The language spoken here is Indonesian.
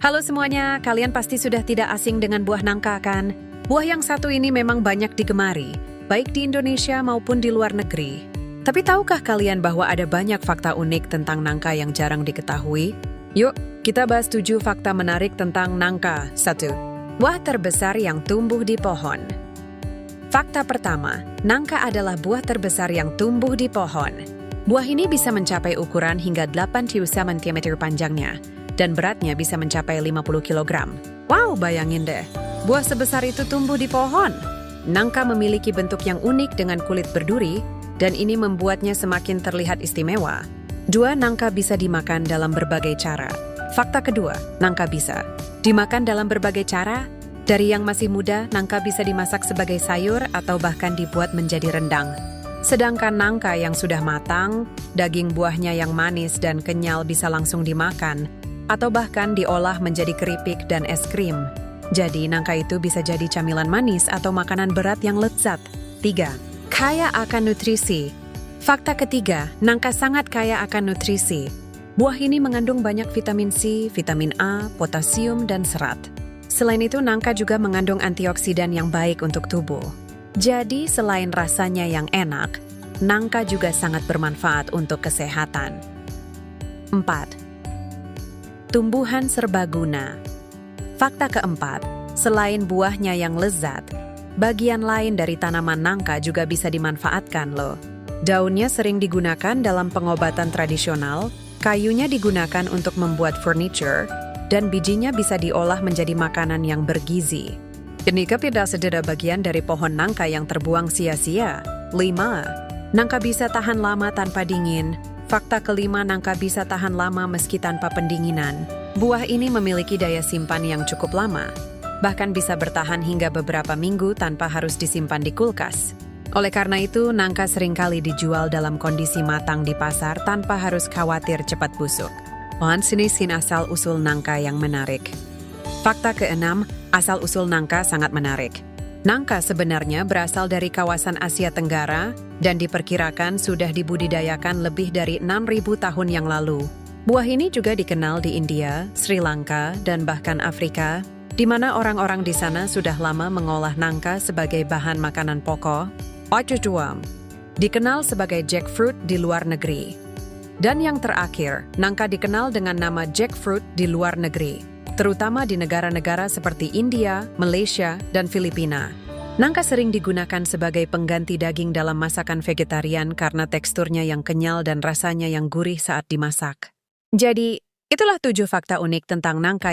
Halo semuanya, kalian pasti sudah tidak asing dengan buah nangka kan? Buah yang satu ini memang banyak digemari, baik di Indonesia maupun di luar negeri. Tapi tahukah kalian bahwa ada banyak fakta unik tentang nangka yang jarang diketahui? Yuk, kita bahas 7 fakta menarik tentang nangka. 1. Buah terbesar yang tumbuh di pohon. Fakta pertama, nangka adalah buah terbesar yang tumbuh di pohon. Buah ini bisa mencapai ukuran hingga 8 cm panjangnya, dan beratnya bisa mencapai 50 kg. Wow, bayangin deh, buah sebesar itu tumbuh di pohon. Nangka memiliki bentuk yang unik dengan kulit berduri, dan ini membuatnya semakin terlihat istimewa. 2. Nangka bisa dimakan dalam berbagai cara. Fakta kedua, nangka bisa dimakan dalam berbagai cara. Dari yang masih muda, nangka bisa dimasak sebagai sayur atau bahkan dibuat menjadi rendang. Sedangkan nangka yang sudah matang, daging buahnya yang manis dan kenyal bisa langsung dimakan, atau bahkan diolah menjadi keripik dan es krim. Jadi nangka itu bisa jadi camilan manis atau makanan berat yang lezat. 3. Kaya akan nutrisi. Fakta ketiga, nangka sangat kaya akan nutrisi. Buah ini mengandung banyak vitamin C, vitamin A, potasium, dan serat. Selain itu, nangka juga mengandung antioksidan yang baik untuk tubuh. Jadi selain rasanya yang enak, nangka juga sangat bermanfaat untuk kesehatan. 4. Tumbuhan serbaguna. Fakta keempat, selain buahnya yang lezat, bagian lain dari tanaman nangka juga bisa dimanfaatkan loh. Daunnya sering digunakan dalam pengobatan tradisional, kayunya digunakan untuk membuat furniture, dan bijinya bisa diolah menjadi makanan yang bergizi. Ini tidak sedikit bagian dari pohon nangka yang terbuang sia-sia. 5. Nangka bisa tahan lama tanpa dingin. Fakta kelima, nangka bisa tahan lama meski tanpa pendinginan. Buah ini memiliki daya simpan yang cukup lama, bahkan bisa bertahan hingga beberapa minggu tanpa harus disimpan di kulkas. Oleh karena itu, nangka seringkali dijual dalam kondisi matang di pasar tanpa harus khawatir cepat busuk. Jenis asal-usul nangka yang menarik. Fakta keenam, asal-usul nangka sangat menarik. Nangka sebenarnya berasal dari kawasan Asia Tenggara dan diperkirakan sudah dibudidayakan lebih dari 6.000 tahun yang lalu. Buah ini juga dikenal di India, Sri Lanka, dan bahkan Afrika, di mana orang-orang di sana sudah lama mengolah nangka sebagai bahan makanan pokok. Dikenal sebagai jackfruit di luar negeri. Dan yang terakhir, nangka dikenal dengan nama jackfruit di luar negeri, terutama di negara-negara seperti India, Malaysia, dan Filipina. Nangka sering digunakan sebagai pengganti daging dalam masakan vegetarian karena teksturnya yang kenyal dan rasanya yang gurih saat dimasak. Jadi, itulah 7 fakta unik tentang nangka.